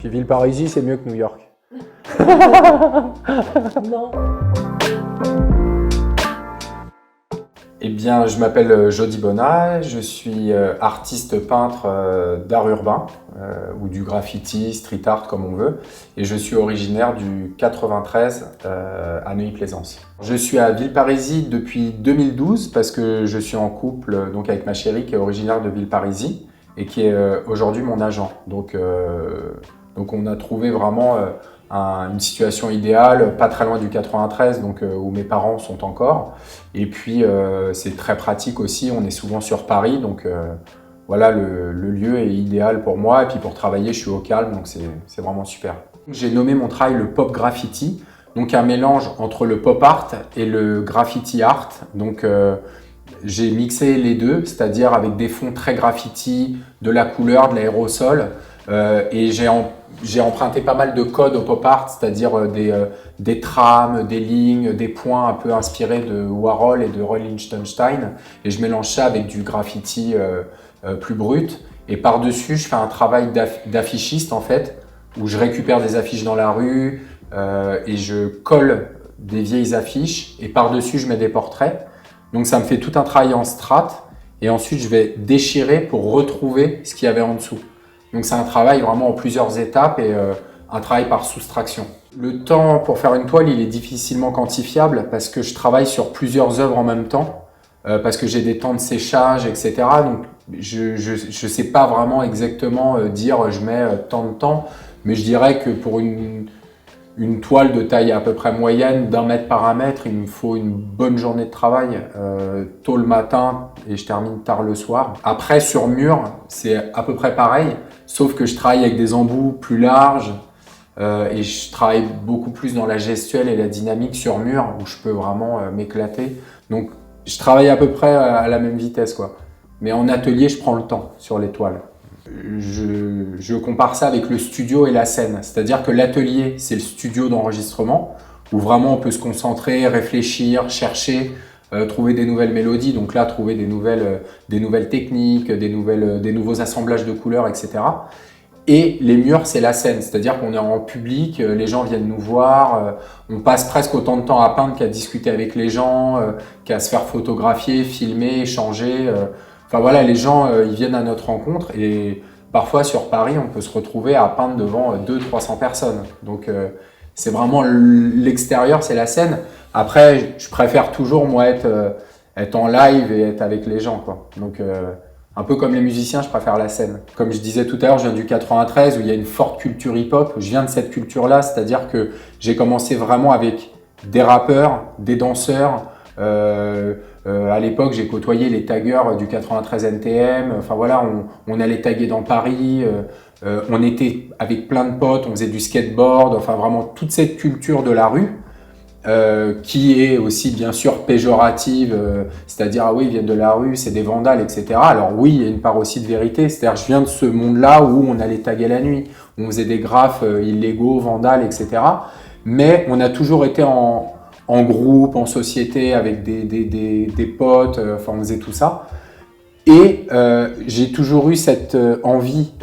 Puis Villeparisis, c'est mieux que New York. Non. Eh bien, je m'appelle Jody Bonnat, je suis artiste peintre d'art urbain, ou du graffiti, street art comme on veut, et je suis originaire du 93 à Neuilly-Plaisance. Je suis à Villeparisis depuis 2012 parce que je suis en couple donc avec ma chérie qui est originaire de Villeparisis et qui est aujourd'hui mon agent. Donc on a trouvé vraiment une situation idéale, pas très loin du 93, donc où mes parents sont encore. Et puis c'est très pratique aussi, on est souvent sur Paris, donc voilà, le lieu est idéal pour moi. Et puis pour travailler, je suis au calme, donc c'est vraiment super. J'ai nommé mon travail le pop graffiti, donc un mélange entre le pop art et le graffiti art. Donc j'ai mixé les deux, c'est-à-dire avec des fonds très graffiti, de la couleur, de l'aérosol, et j'ai emprunté pas mal de codes au pop art, c'est-à-dire des trames, des lignes, des points un peu inspirés de Warhol et de Roy Lichtenstein, et je mélange ça avec du graffiti plus brut. Et par-dessus, je fais un travail d'affichiste en fait, où je récupère des affiches dans la rue et je colle des vieilles affiches, et par-dessus, je mets des portraits. Donc ça me fait tout un travail en strat, et ensuite je vais déchirer pour retrouver ce qu'il y avait en dessous. Donc c'est un travail vraiment en plusieurs étapes et un travail par soustraction. Le temps pour faire une toile, il est difficilement quantifiable parce que je travaille sur plusieurs œuvres en même temps, parce que j'ai des temps de séchage, etc. Donc je sais pas vraiment exactement dire je mets tant de temps, mais je dirais que pour une toile de taille à peu près moyenne, d'1 mètre par 1 mètre, il me faut une bonne journée de travail, tôt le matin et je termine tard le soir. Après, sur mur, c'est à peu près pareil, sauf que je travaille avec des embouts plus larges et je travaille beaucoup plus dans la gestuelle et la dynamique sur mur, où je peux vraiment m'éclater. Donc, je travaille à peu près à la même vitesse, quoi. Mais en atelier, je prends le temps sur les toiles. Je compare ça avec le studio et la scène, c'est-à-dire que l'atelier, c'est le studio d'enregistrement où vraiment on peut se concentrer, réfléchir, chercher, trouver des nouvelles mélodies, donc là trouver des nouvelles techniques, des nouveaux assemblages de couleurs, etc. Et les murs, c'est la scène, c'est-à-dire qu'on est en public, les gens viennent nous voir, on passe presque autant de temps à peindre qu'à discuter avec les gens, qu'à se faire photographier, filmer, échanger. Enfin voilà, les gens ils viennent à notre rencontre, et parfois sur Paris, on peut se retrouver à peindre devant 200-300 personnes. Donc c'est vraiment l'extérieur, c'est la scène. Après, je préfère toujours moi être en live et être avec les gens, quoi. Donc un peu comme les musiciens, je préfère la scène. Comme je disais tout à l'heure, je viens du 93 où il y a une forte culture hip-hop. Je viens de cette culture-là, c'est-à-dire que j'ai commencé vraiment avec des rappeurs, des danseurs. À l'époque, j'ai côtoyé les taggeurs du 93 NTM. Enfin voilà, on allait taguer dans Paris. On était avec plein de potes, on faisait du skateboard. Enfin vraiment toute cette culture de la rue qui est aussi bien sûr péjorative, c'est-à-dire ah oui, ils viennent de la rue, c'est des vandales, etc. Alors oui, il y a une part aussi de vérité. C'est-à-dire je viens de ce monde-là où on allait taguer la nuit, on faisait des graphes illégaux, vandales, etc. Mais on a toujours été en groupe, en société, avec des potes, enfin on faisait tout ça. Et j'ai toujours eu cette envie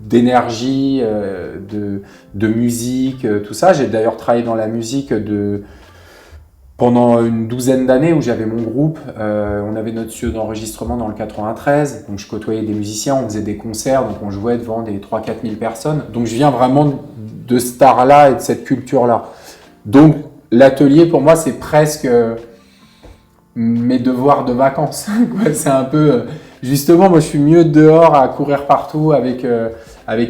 d'énergie, de musique, tout ça. J'ai d'ailleurs travaillé dans la musique pendant une douzaine d'années où j'avais mon groupe. On avait notre studio d'enregistrement dans le 93, donc je côtoyais des musiciens, on faisait des concerts, donc on jouait devant des 3-4 000 personnes. Donc je viens vraiment de ce art-là et de cette culture-là. Donc l'atelier, pour moi, c'est presque mes devoirs de vacances. C'est un peu... Justement, moi, je suis mieux dehors à courir partout avec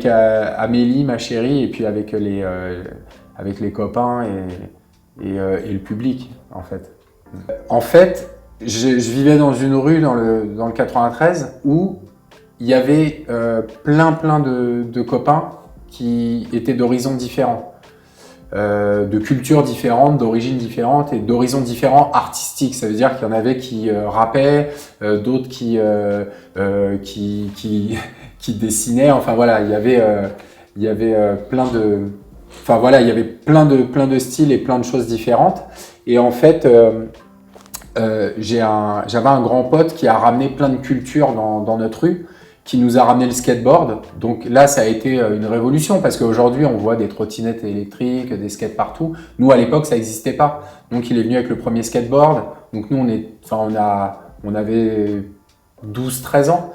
Amélie, ma chérie, et puis avec les copains et le public, en fait. En fait, je vivais dans une rue dans le 93 où il y avait plein de copains qui étaient d'horizons différents. De cultures différentes, d'origines différentes et d'horizons différents artistiques. Ça veut dire qu'il y en avait qui rappaient, d'autres qui dessinaient. Enfin voilà, il y avait plein de, enfin voilà, il y avait plein de styles et plein de choses différentes. Et en fait, j'avais un grand pote qui a ramené plein de cultures dans notre rue. qui nous a ramené le skateboard. Donc là, ça a été une révolution parce qu'aujourd'hui, on voit des trottinettes électriques, des skates partout. Nous, à l'époque, ça n'existait pas. Donc il est venu avec le premier skateboard. Donc nous, on avait 12-13 ans.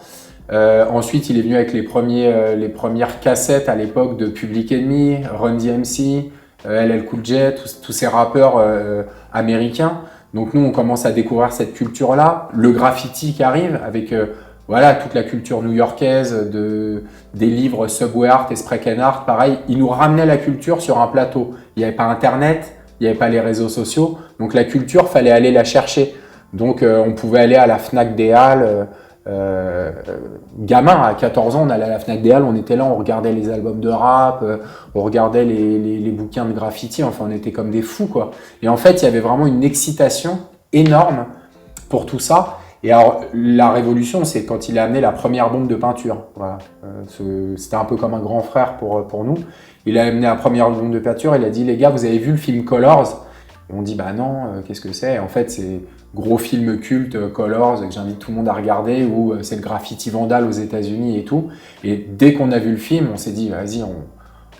Ensuite, il est venu avec les premières cassettes à l'époque de Public Enemy, Run DMC, LL Cool J, tous ces rappeurs américains. Donc nous, on commence à découvrir cette culture-là. Le graffiti qui arrive avec voilà, toute la culture new-yorkaise, des livres Subway Art et Spreken Art, pareil. Ils nous ramenaient la culture sur un plateau. Il n'y avait pas Internet, il n'y avait pas les réseaux sociaux. Donc la culture, fallait aller la chercher. Donc on pouvait aller à la Fnac des Halles. Gamin, à 14 ans, on allait à la Fnac des Halles, on était là, on regardait les albums de rap, on regardait les bouquins de graffiti, enfin on était comme des fous quoi. Et en fait, il y avait vraiment une excitation énorme pour tout ça. Et alors, la révolution, c'est quand il a amené la première bombe de peinture. Voilà. C'était un peu comme un grand frère pour nous. Il a amené la première bombe de peinture, il a dit, les gars, vous avez vu le film Colors? Et on dit, bah non, qu'est-ce que c'est? En fait, c'est gros film culte, Colors, que j'invite tout le monde à regarder, où c'est le graffiti vandal aux États-Unis et tout. Et dès qu'on a vu le film, on s'est dit, vas-y,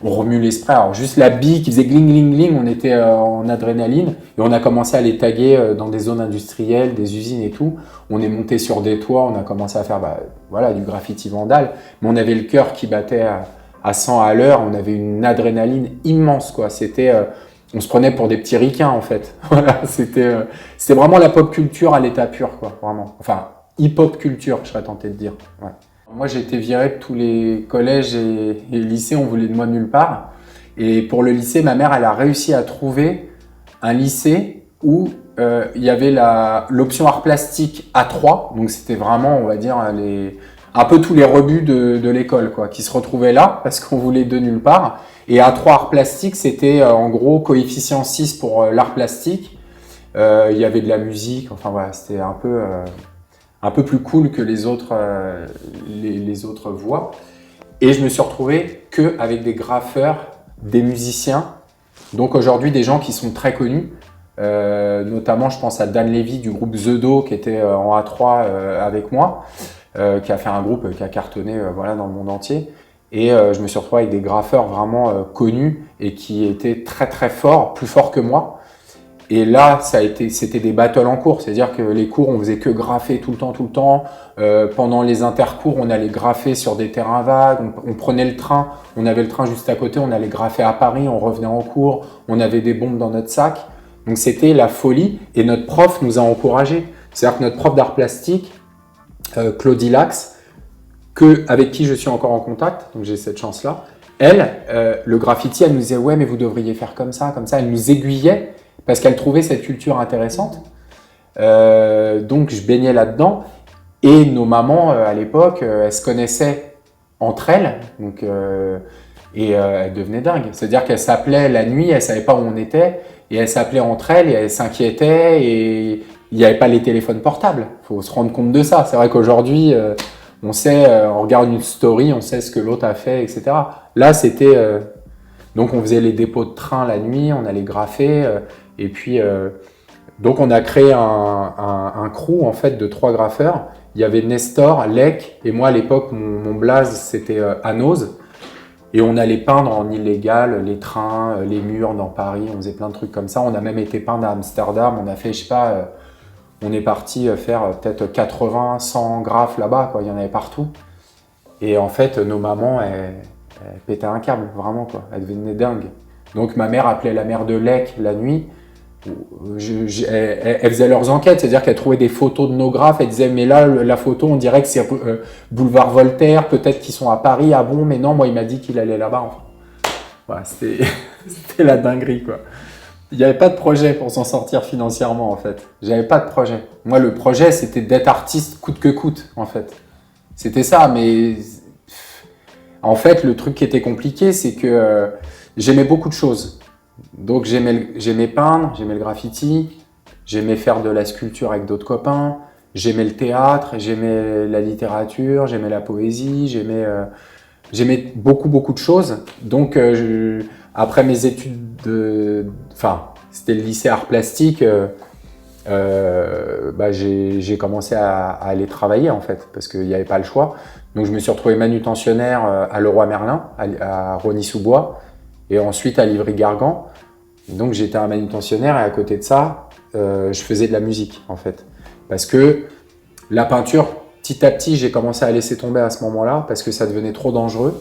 on remue les sprays. Alors juste la bille qui faisait gling gling gling, on était en adrénaline et on a commencé à les taguer dans des zones industrielles, des usines et tout. On est monté sur des toits, on a commencé à faire voilà, du graffiti vandal, mais on avait le cœur qui battait à 100 à l'heure, on avait une adrénaline immense quoi. C'était on se prenait pour des petits ricains en fait. Voilà, c'était vraiment la pop culture à l'état pur quoi, vraiment. Enfin, hip-hop culture, je serais tenté de dire. Ouais. Moi, j'ai été viré de tous les collèges et lycées, on voulait de moi nulle part. Et pour le lycée, ma mère, elle a réussi à trouver un lycée où il y avait l'option art plastique A3. Donc, c'était vraiment, on va dire, un peu tous les rebuts de l'école, quoi, qui se retrouvaient là parce qu'on voulait de nulle part. Et A3 art plastique, c'était en gros coefficient 6 pour l'art plastique. Il y avait de la musique, enfin voilà, c'était un peu plus cool que les autres voies. Et je me suis retrouvé qu'avec des graffeurs, des musiciens, donc aujourd'hui des gens qui sont très connus, notamment je pense à Dan Levy du groupe The Do qui était en A3 avec moi, qui a fait un groupe qui a cartonné voilà, dans le monde entier. Et je me suis retrouvé avec des graffeurs vraiment connus et qui étaient très très forts, plus forts que moi. Et là, c'était des battles en cours, c'est-à-dire que les cours, on faisait que graffer tout le temps. Pendant les intercours, on allait graffer sur des terrains vagues, on prenait le train, on avait le train juste à côté, on allait graffer à Paris, on revenait en cours, on avait des bombes dans notre sac. Donc c'était la folie et notre prof nous a encouragés. C'est-à-dire que notre prof d'art plastique, Claudie Lax, avec qui je suis encore en contact, donc j'ai cette chance-là, elle, le graffiti, elle nous disait « ouais, mais vous devriez faire comme ça », elle nous aiguillait parce qu'elle trouvait cette culture intéressante. Donc je baignais là-dedans et nos mamans à l'époque, elles se connaissaient entre elles donc, et elles devenaient dingues. C'est-à-dire qu'elles s'appelaient la nuit, elles ne savaient pas où on était et elles s'appelaient entre elles et elles s'inquiétaient et il n'y avait pas les téléphones portables. Il faut se rendre compte de ça. C'est vrai qu'aujourd'hui, on sait, on regarde une story, on sait ce que l'autre a fait, etc. Là, c'était... donc on faisait les dépôts de train la nuit, on allait graffer et puis... donc on a créé un crew en fait de 3 graffeurs. Il y avait Nestor, Lec et moi à l'époque mon blaze c'était Anos. Et on allait peindre en illégal les trains, les murs dans Paris, on faisait plein de trucs comme ça. On a même été peindre à Amsterdam, on a fait je sais pas, on est parti faire peut-être 80, 100 graphes là-bas, quoi. Il y en avait partout. Et en fait nos mamans elles pétaient un câble, vraiment quoi, elles devenaient dingues. Donc ma mère appelait la mère de Lec la nuit. Elles faisaient leurs enquêtes, c'est-à-dire qu'elles trouvaient des photos de nos graphes, elles disaient mais là la photo on dirait que c'est boulevard Voltaire, peut-être qu'ils sont à Paris, ah bon mais non moi il m'a dit qu'il allait là-bas. Enfin, voilà, c'était la dinguerie quoi. Il n'y avait pas de projet pour s'en sortir financièrement en fait, j'avais pas de projet. Moi le projet c'était d'être artiste coûte que coûte en fait, c'était ça. Mais en fait le truc qui était compliqué c'est que j'aimais beaucoup de choses. Donc j'aimais peindre, j'aimais le graffiti, j'aimais faire de la sculpture avec d'autres copains, j'aimais le théâtre, j'aimais la littérature, j'aimais la poésie, j'aimais beaucoup de choses. Donc après mes études c'était le lycée art plastique, j'ai commencé à aller travailler en fait, parce qu'il n'y avait pas le choix. Donc je me suis retrouvé manutentionnaire à Leroy Merlin, à Rosny-sous-Bois, et ensuite à Livry-Gargan. Donc j'étais un manutentionnaire et à côté de ça, je faisais de la musique en fait. Parce que la peinture, petit à petit, j'ai commencé à laisser tomber à ce moment-là parce que ça devenait trop dangereux.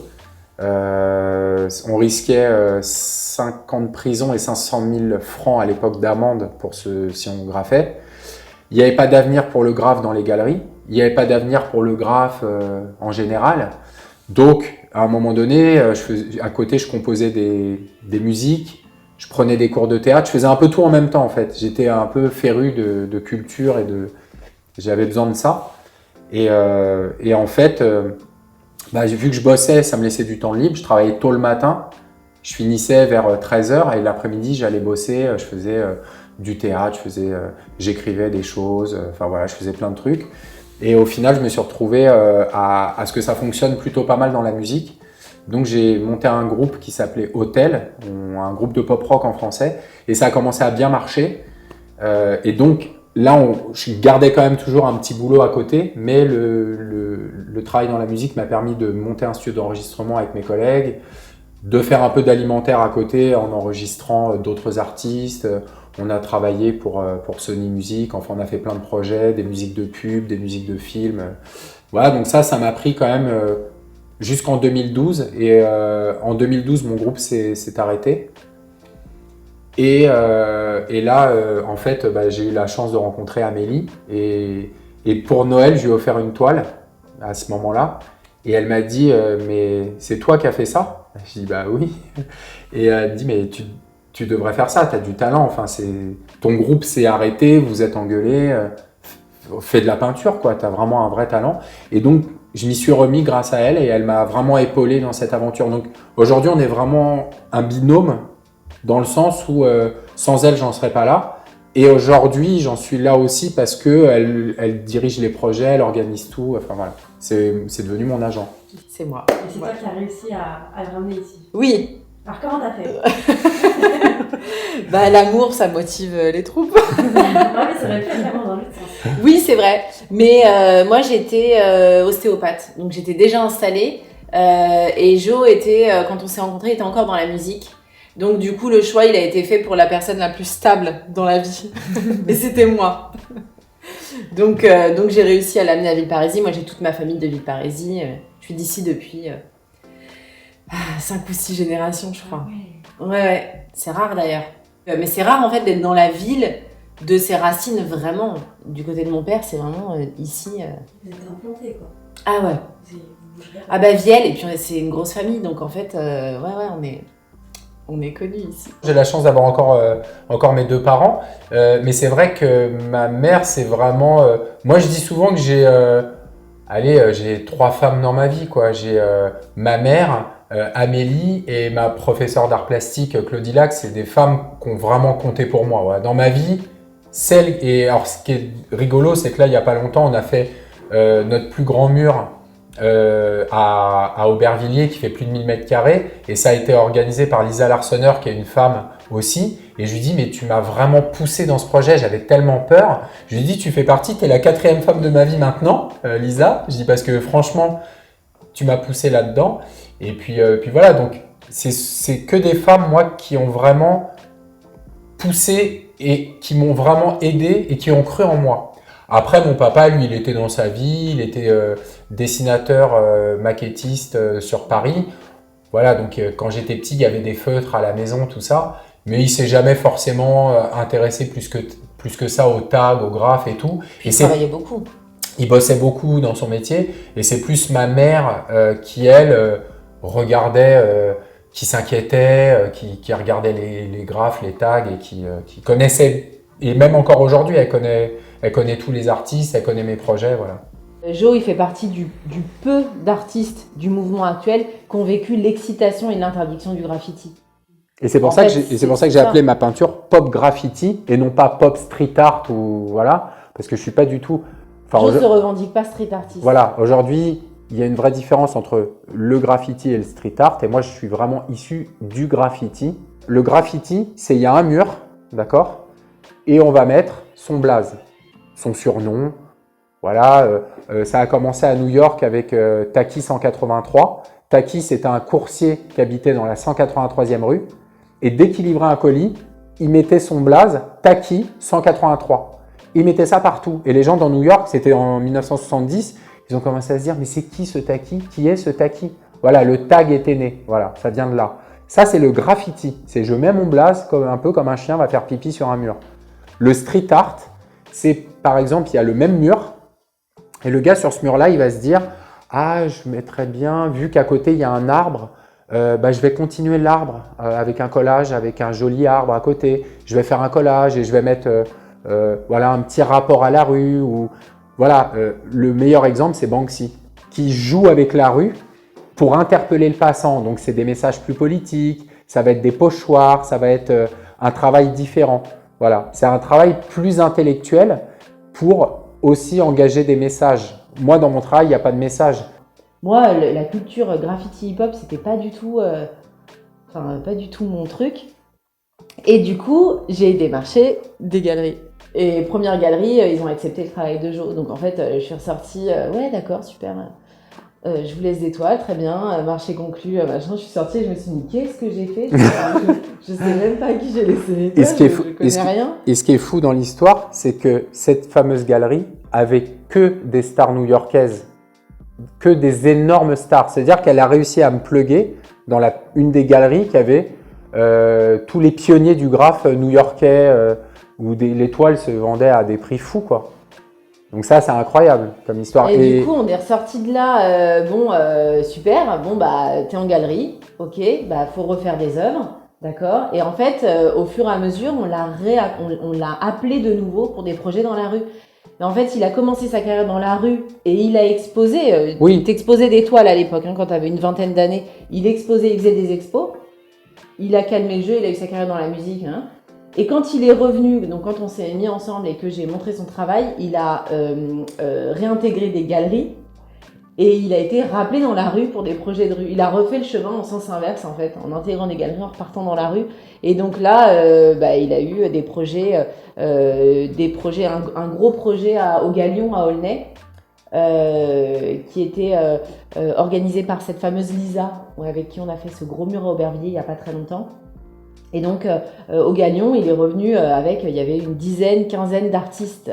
On risquait 5 ans de prison et 500 000 francs à l'époque d'amende si on graffait. Il n'y avait pas d'avenir pour le graphe dans les galeries. Il n'y avait pas d'avenir pour le graphe en général. Donc, à un moment donné, à côté, je composais des musiques, je prenais des cours de théâtre, je faisais un peu tout en même temps en fait. J'étais un peu féru de culture j'avais besoin de ça. Et en fait, vu que je bossais, ça me laissait du temps libre. Je travaillais tôt le matin, je finissais vers 13h et l'après-midi, j'allais bosser, je faisais du théâtre, j'écrivais des choses, enfin voilà, je faisais plein de trucs. Et au final, je me suis retrouvé à ce que ça fonctionne plutôt pas mal dans la musique. Donc j'ai monté un groupe qui s'appelait Hotel, un groupe de pop-rock en français, et ça a commencé à bien marcher. Et donc là, je gardais quand même toujours un petit boulot à côté, mais le travail dans la musique m'a permis de monter un studio d'enregistrement avec mes collègues, de faire un peu d'alimentaire à côté en enregistrant d'autres artistes. On a travaillé pour Sony Music, enfin on a fait plein de projets, des musiques de pub, des musiques de films. Voilà, donc ça m'a pris quand même jusqu'en 2012. Et en 2012, mon groupe s'est arrêté. Et là, en fait, j'ai eu la chance de rencontrer Amélie. Et pour Noël, je lui ai offert une toile à ce moment-là. Et elle m'a dit mais c'est toi qui as fait ça? Je dis bah oui. Et elle dit mais tu devrais faire ça, tu as du talent. Enfin, ton groupe s'est arrêté, vous êtes engueulés, fais de la peinture, quoi. Tu as vraiment un vrai talent. Et donc, je m'y suis remis grâce à elle et elle m'a vraiment épaulé dans cette aventure. Donc aujourd'hui, on est vraiment un binôme dans le sens où sans elle, j'en serais pas là. Et aujourd'hui, j'en suis là aussi parce qu'elle dirige les projets, elle organise tout. Enfin voilà, c'est devenu mon agent. C'est moi. Et c'est toi qui as réussi à le ramener ici. Oui. Alors comment t'as fait? L'amour, ça motive les troupes. Ouais, mais ça aurait pu être vraiment dans l'autre sens. Oui, c'est vrai. Mais moi, j'étais ostéopathe. Donc, j'étais déjà installée. Et Jo quand on s'est rencontrés, était encore dans la musique. Donc, du coup, le choix, il a été fait pour la personne la plus stable dans la vie. Et c'était moi. Donc j'ai réussi à l'amener à Villeparisis. Moi, j'ai toute ma famille de Villeparisis. Je suis d'ici depuis 5 ou 6 générations, je crois. Ouais. C'est rare, d'ailleurs. Mais c'est rare, en fait, d'être dans la ville de ses racines, vraiment. Du côté de mon père, c'est vraiment ici. Vous êtes implantés, quoi. Ah ouais. Vielle, et puis c'est une grosse famille. Donc, en fait, on est connus ici. J'ai la chance d'avoir encore mes 2 parents, mais c'est vrai que ma mère, c'est vraiment... moi, je dis souvent que j'ai 3 femmes dans ma vie, quoi. J'ai ma mère, Amélie et ma professeure d'art plastique, Claudie Lac. C'est des femmes qui ont vraiment compté pour moi. Voilà. Dans ma vie, alors, ce qui est rigolo, c'est que là, il n'y a pas longtemps, on a fait notre plus grand mur à Aubervilliers qui fait plus de 1000 m², et ça a été organisé par Lisa Larsonneur qui est une femme aussi, et je lui dis mais tu m'as vraiment poussé dans ce projet, j'avais tellement peur. Je lui dis tu fais partie, tu es la 4e femme de ma vie maintenant, Lisa. Je dis parce que franchement tu m'as poussé là-dedans, et puis voilà, donc c'est que des femmes moi qui ont vraiment poussé et qui m'ont vraiment aidé et qui ont cru en moi. Après, mon papa, lui, il était dans sa vie, il était dessinateur, maquettiste sur Paris. Voilà, donc quand j'étais petit, il y avait des feutres à la maison, tout ça. Mais il s'est jamais forcément intéressé plus que ça au tag, au graphe et tout. Il travaillait beaucoup. Il bossait beaucoup dans son métier. Et c'est plus ma mère qui, elle, regardait, qui s'inquiétait, qui regardait les graphes, les tags et qui connaissait. Et même encore aujourd'hui, elle connaît tous les artistes, elle connaît mes projets, voilà. Jo, il fait partie du peu d'artistes du mouvement actuel qui ont vécu l'excitation et l'interdiction du graffiti. Et c'est pour ça que j'ai appelé ma peinture pop graffiti et non pas pop street art ou voilà, parce que je suis pas du tout. Jo se revendique pas street artiste. Voilà, aujourd'hui, il y a une vraie différence entre le graffiti et le street art, et moi je suis vraiment issu du graffiti. Le graffiti, il y a un mur, d'accord, et on va mettre son blaze, son surnom. Voilà, ça a commencé à New York avec Taki 183. Taki, c'était un coursier qui habitait dans la 183e rue. Et dès qu'il livrait un colis, il mettait son blaze Taki 183. Il mettait ça partout. Et les gens dans New York, c'était en 1970, ils ont commencé à se dire « Mais c'est qui ce Taki? Qui est ce Taki ?» Voilà, le tag était né. Voilà, ça vient de là. Ça, c'est le graffiti. C'est je mets mon blaze un peu comme un chien va faire pipi sur un mur. Le street art, c'est par exemple, il y a le même mur. Et le gars sur ce mur-là, il va se dire « Ah, je mettrais bien, vu qu'à côté, il y a un arbre, je vais continuer l'arbre avec un collage, avec un joli arbre à côté. Je vais faire un collage et je vais mettre voilà, un petit rapport à la rue. » ou voilà, le meilleur exemple, c'est Banksy, qui joue avec la rue pour interpeller le passant. Donc, c'est des messages plus politiques, ça va être des pochoirs, ça va être un travail différent. Voilà, c'est un travail plus intellectuel pour aussi engager des messages. Moi, dans mon travail, il n'y a pas de message. Moi, la culture graffiti hip-hop, c'était pas du tout, pas du tout mon truc. Et du coup, j'ai démarché des galeries. Et première galerie, ils ont accepté le travail de Jo. Donc en fait, je suis ressortie, ouais, d'accord, super. Je vous laisse des toiles, très bien, marché conclu, machin. Je suis sortie et je me suis dit, qu'est-ce que j'ai fait? Je sais même pas à qui j'ai laissé les toiles, je connais rien. Et ce qui est fou dans l'histoire, c'est que cette fameuse galerie avait que des stars new-yorkaises, que des énormes stars. C'est-à-dire qu'elle a réussi à me plugger dans une des galeries qui avait tous les pionniers du graphe new-yorkais, où les toiles se vendaient à des prix fous, quoi. Donc ça, c'est incroyable comme histoire. Et du coup, on est ressorti de là, super, t'es en galerie, ok, faut refaire des œuvres, d'accord. Et en fait, au fur et à mesure, on l'a appelé de nouveau pour des projets dans la rue. Mais en fait, il a commencé sa carrière dans la rue et il a exposé. Oui. T'exposais des toiles à l'époque, quand tu avais une vingtaine d'années. Il exposait, il faisait des expos. Il a calmé le jeu, il a eu sa carrière dans la musique, hein. Et quand il est revenu, donc quand on s'est mis ensemble et que j'ai montré son travail, il a réintégré des galeries et il a été rappelé dans la rue pour des projets de rue. Il a refait le chemin en sens inverse en fait, en intégrant des galeries, en repartant dans la rue. Et donc là, il a eu des projets, un gros projet au Galion à Aulnay, qui était organisé par cette fameuse Lisa, avec qui on a fait ce gros mur à Aubervilliers il n'y a pas très longtemps. Et donc, au Galion, il est revenu il y avait une quinzaine d'artistes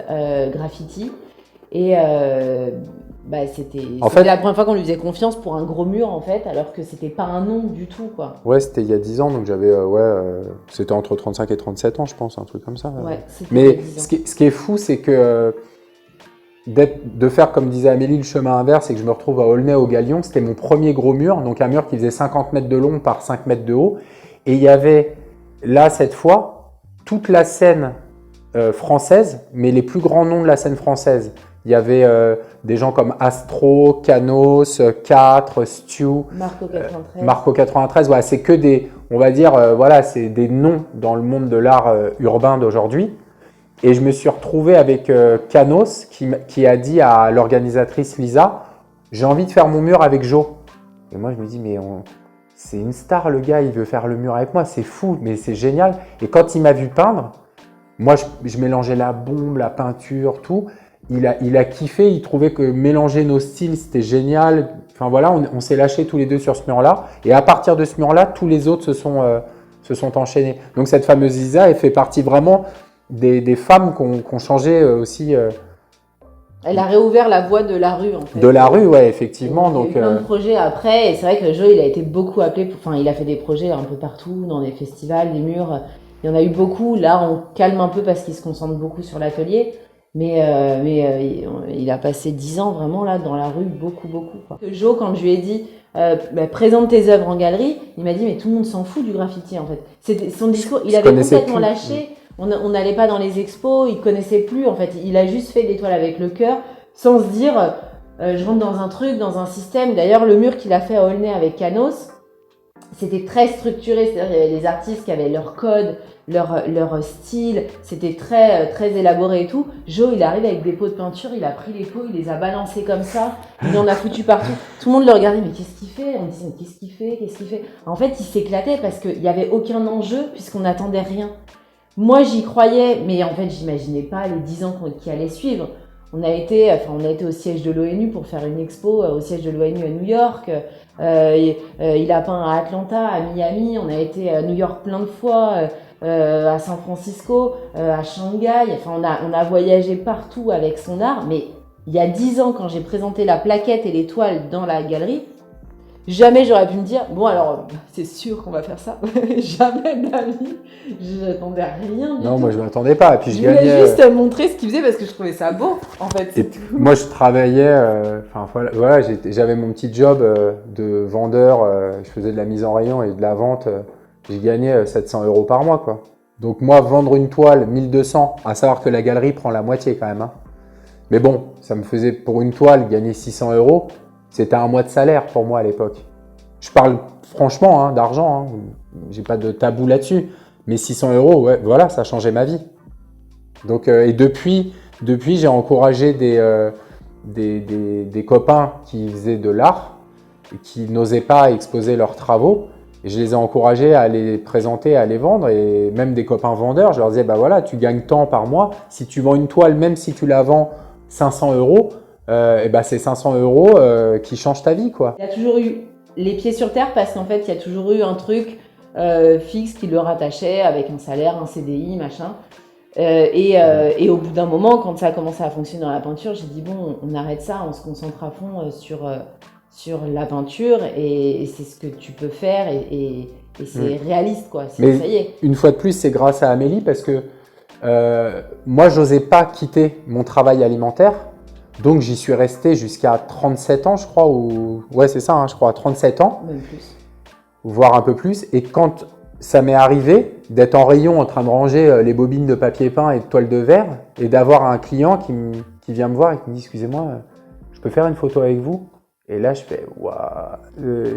graffiti. Et c'était la première fois qu'on lui faisait confiance pour un gros mur, en fait, alors que c'était pas un nom du tout, quoi. Ouais, c'était il y a 10 ans, donc j'avais, c'était entre 35 et 37 ans, je pense, un truc comme ça. Ouais, mais ce qui est fou, c'est que de faire, comme disait Amélie, le chemin inverse et que je me retrouve à Aulnay au Galion, c'était mon premier gros mur, donc un mur qui faisait 50 mètres de long par 5 mètres de haut. Et il y avait là, cette fois, toute la scène française, mais les plus grands noms de la scène française. Il y avait des gens comme Astro, Canos, 4, Stu, Marco 93. Voilà, c'est que des, on va dire, c'est des noms dans le monde de l'art urbain d'aujourd'hui. Et je me suis retrouvé avec Canos qui a dit à l'organisatrice Lisa, j'ai envie de faire mon mur avec Jo. Et moi, je me dis, mais c'est une star, le gars, il veut faire le mur avec moi, c'est fou, mais c'est génial. Et quand il m'a vu peindre, moi, je mélangeais la bombe, la peinture, tout. Il a kiffé, il trouvait que mélanger nos styles, c'était génial. Enfin voilà, on s'est lâchés tous les deux sur ce mur-là. Et à partir de ce mur-là, tous les autres se sont enchaînés. Donc cette fameuse Lisa, elle fait partie vraiment des femmes qui ont changé aussi. Elle a réouvert la voie de la rue, en fait. De la rue, ouais, effectivement. Il y a eu plein de projets après, et c'est vrai que Jo, il a été beaucoup appelé, il a fait des projets un peu partout, dans des festivals, des murs. Il y en a eu beaucoup. Là, on calme un peu parce qu'il se concentre beaucoup sur l'atelier. Mais il a passé 10 ans vraiment là dans la rue, beaucoup, quoi. Jo, quand je lui ai dit présente tes œuvres en galerie, il m'a dit mais tout le monde s'en fout du graffiti en fait. C'était son discours, il avait complètement lâché. On n'allait pas dans les expos, il connaissait plus en fait. Il a juste fait des toiles avec le cœur, sans se dire je rentre dans un truc, dans un système. D'ailleurs, le mur qu'il a fait à Aulnay avec Canos, c'était très structuré, c'est-à-dire il y avait des artistes qui avaient leur code, leur style, c'était très, très élaboré et tout. Jo, il arrive avec des pots de peinture, il a pris les pots, il les a balancés comme ça, il en a foutu partout. Tout le monde le regardait, mais qu'est-ce qu'il fait? On disait, mais qu'est-ce qu'il fait? En fait, il s'éclatait parce qu'il n'y avait aucun enjeu puisqu'on n'attendait rien. Moi, j'y croyais, mais en fait, j'imaginais pas les 10 ans qui allaient suivre. on a été au siège de l'ONU pour faire une expo au siège de l'ONU à New York. Il a peint à Atlanta, à Miami. On a été à New York plein de fois, à San Francisco, à Shanghai. Enfin, on a voyagé partout avec son art. Mais il y a 10 ans, quand j'ai présenté la plaquette et les toiles dans la galerie, jamais j'aurais pu me dire, bon alors, c'est sûr qu'on va faire ça. Jamais de la vie. Je n'attendais rien du Non, tout. moi je m'attendais pas. Et puis Je je voulais gagnais. juste montrer ce qu'il faisait parce que je trouvais ça beau, en fait. Et moi, je travaillais, voilà, j'avais mon petit job de vendeur, je faisais de la mise en rayon et de la vente, je gagnais 700 € par mois, quoi. Donc moi, vendre une toile, 1200, à savoir que la galerie prend la moitié quand même, hein. Mais bon, ça me faisait, pour une toile, gagner 600 €, c'était un mois de salaire pour moi à l'époque. Je parle franchement d'argent, hein. J'ai pas de tabou là-dessus, mais 600 €, ouais, voilà, ça a changé ma vie. Donc, et depuis, j'ai encouragé des copains qui faisaient de l'art et qui n'osaient pas exposer leurs travaux. Et je les ai encouragés à les présenter, à les vendre. Et même des copains vendeurs, je leur disais, bah voilà, tu gagnes tant par mois. Si tu vends une toile, même si tu la vends 500 €, et bah c'est 500 € qui changent ta vie, quoi. Il a toujours eu les pieds sur terre parce qu'en fait, il y a toujours eu un truc fixe qui le rattachait avec un salaire, un CDI, machin. Et au bout d'un moment, quand ça a commencé à fonctionner dans la peinture, j'ai dit bon, on arrête ça, on se concentre à fond sur la peinture et c'est ce que tu peux faire et c'est réaliste, quoi. Mais ça y est. Une fois de plus, c'est grâce à Amélie parce que moi, j'osais pas quitter mon travail alimentaire. Donc, j'y suis resté jusqu'à 37 ans, je crois. Ouais, c'est ça, je crois, 37 ans. Même plus. Voire un peu plus. Et quand ça m'est arrivé d'être en rayon en train de ranger les bobines de papier peint et de toile de verre et d'avoir un client qui vient me voir et qui me dit « Excusez-moi, je peux faire une photo avec vous ?» Et là, je fais « Waouh !»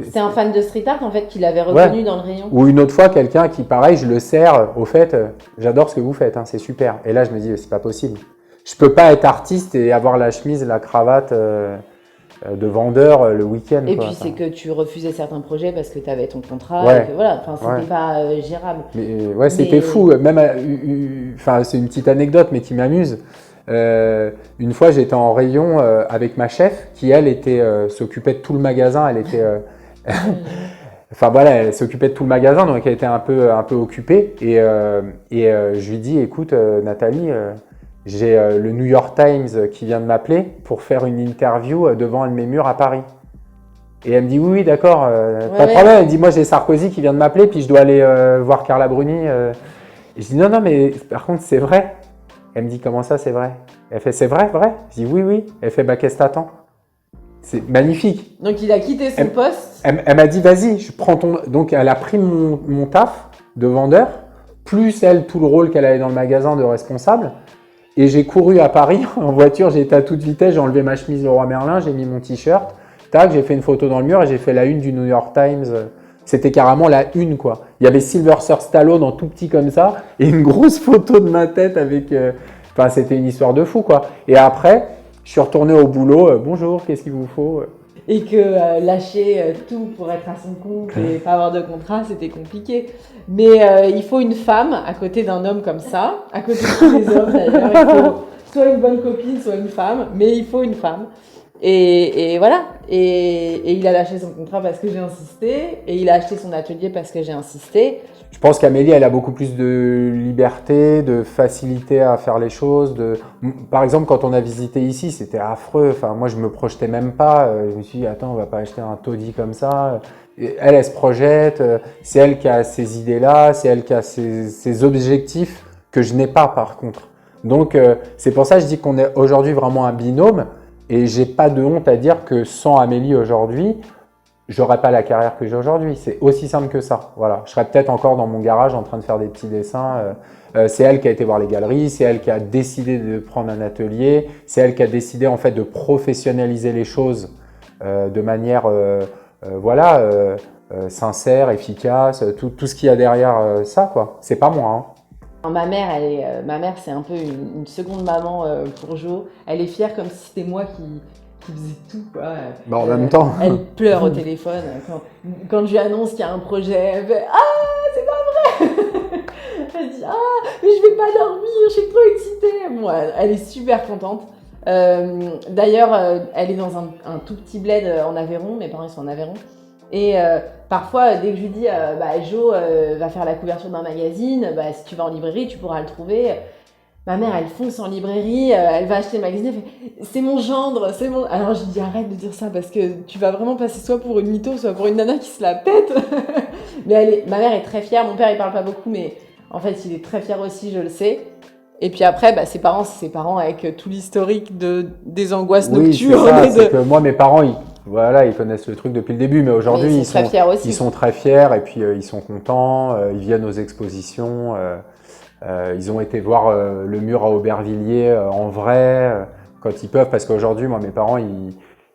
C'était un fan de street art, en fait, qui l'avait reconnu dans le rayon. Ou une autre fois, quelqu'un qui, pareil, je le sers. Au fait, j'adore ce que vous faites, hein, c'est super. Et là, je me dis « C'est pas possible. Je peux pas être artiste et avoir la chemise, la cravate de vendeur le week-end. » Et puis, c'est que tu refusais certains projets parce que tu avais ton contrat. Ouais. Et que, voilà, c'était pas gérable. Mais ouais, c'était fou. Même, c'est une petite anecdote, mais qui m'amuse. Une fois, j'étais en rayon avec ma chef, qui elle s'occupait de tout le magasin. Elle était, enfin voilà, elle s'occupait de tout le magasin, donc elle était un peu occupée. Et je lui dis, écoute, Nathalie, j'ai le New York Times qui vient de m'appeler pour faire une interview devant un de mes murs à Paris. Et elle me dit oui, d'accord, pas de problème. Elle dit moi j'ai Sarkozy qui vient de m'appeler, puis je dois aller voir Carla Bruni. Et je dis non, mais par contre c'est vrai. Elle me dit comment ça c'est vrai? Elle fait c'est vrai? Je dis oui. Elle fait bah qu'est-ce que t'attends? C'est magnifique. Donc il a quitté son poste. Elle m'a dit vas-y, je prends ton. Donc elle a pris mon taf de vendeur, plus elle tout le rôle qu'elle avait dans le magasin de responsable. Et j'ai couru à Paris en voiture, j'ai été à toute vitesse, j'ai enlevé ma chemise Leroy Merlin, j'ai mis mon t-shirt. Tac, j'ai fait une photo dans le mur et j'ai fait la une du New York Times. C'était carrément la une, quoi. Il y avait Sylvester Stallone en tout petit comme ça et une grosse photo de ma tête avec... Enfin, c'était une histoire de fou, quoi. Et après, je suis retourné au boulot. Bonjour, qu'est-ce qu'il vous faut? Et que lâcher tout pour être à son compte et pas avoir de contrat, c'était compliqué. Mais il faut une femme à côté d'un homme comme ça, à côté de tous les hommes d'ailleurs. Il faut soit une bonne copine, soit une femme, mais il faut une femme. Et voilà. Et il a lâché son contrat parce que j'ai insisté. Et il a acheté son atelier parce que j'ai insisté. Je pense qu'Amélie, elle a beaucoup plus de liberté, de facilité à faire les choses. Par exemple, quand on a visité ici, c'était affreux. Enfin, moi, je me projetais même pas. Je me suis dit, attends, on va pas acheter un taudis comme ça. Elle se projette. C'est elle qui a ces idées-là. C'est elle qui a ces objectifs que je n'ai pas, par contre. Donc, c'est pour ça que je dis qu'on est aujourd'hui vraiment un binôme. Et j'ai pas de honte à dire que sans Amélie aujourd'hui, j'aurais pas la carrière que j'ai aujourd'hui. C'est aussi simple que ça. Voilà. Je serais peut-être encore dans mon garage en train de faire des petits dessins. C'est elle qui a été voir les galeries, c'est elle qui a décidé de prendre un atelier, c'est elle qui a décidé en fait de professionnaliser les choses de manière sincère, efficace, tout ce qu'il y a derrière ça, quoi. C'est pas moi, hein. Ma mère, c'est un peu une seconde maman pour Jo. Elle est fière comme si c'était moi qui faisais tout, quoi. En même temps. Elle pleure au téléphone quand je lui annonce qu'il y a un projet. Elle fait « Ah, c'est pas vrai !» Elle dit « Ah, mais je vais pas dormir, je suis trop excitée !» Bon, elle est super contente. D'ailleurs, elle est dans un tout petit bled en Aveyron. Mes parents ils sont en Aveyron. Et parfois, dès que je lui dis, Jo va faire la couverture d'un magazine, si tu vas en librairie, tu pourras le trouver. Ma mère, elle fonce en librairie, elle va acheter le magazine, elle fait « c'est mon gendre, c'est mon… » Alors je lui dis « arrête de dire ça parce que tu vas vraiment passer soit pour une mytho, soit pour une nana qui se la pète. » Mais ma mère est très fière, mon père il parle pas beaucoup, mais en fait il est très fier aussi, je le sais. Et puis après, ses parents, c'est ses parents avec tout l'historique des angoisses nocturnes. Oui, c'est que moi, mes parents, ils connaissent le truc depuis le début, mais aujourd'hui, ils sont très fiers et puis ils sont contents, ils viennent aux expositions. Ils ont été voir le mur à Aubervilliers en vrai quand ils peuvent, parce qu'aujourd'hui, moi, mes parents,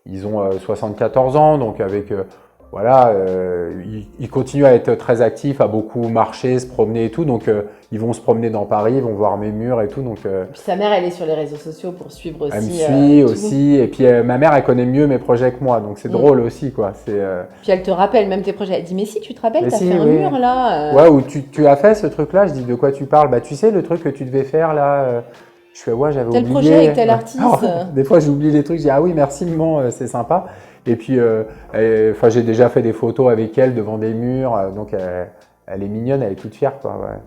ils ont 74 ans, donc avec ils continuent à être très actifs, à beaucoup marcher, se promener et tout, donc ils vont se promener dans Paris, ils vont voir mes murs et tout. Donc, puis sa mère, elle est sur les réseaux sociaux pour suivre aussi. Elle me suit aussi, et puis ma mère, elle connaît mieux mes projets que moi, donc c'est drôle aussi, quoi. Puis elle te rappelle même tes projets. Elle dit, mais si, tu te rappelles, t'as fait un mur là. Ouais, ou tu as fait ce truc-là, je dis, de quoi tu parles? Bah, tu sais, le truc que tu devais faire là. Je fais, ouais, j'avais oublié. Tel projet avec tel artiste. Des fois, j'oublie les trucs, je dis, ah oui, merci, maman, c'est sympa. Et puis, j'ai déjà fait des photos avec elle devant des murs, donc elle est mignonne, elle est toute fière, quoi. Ouais.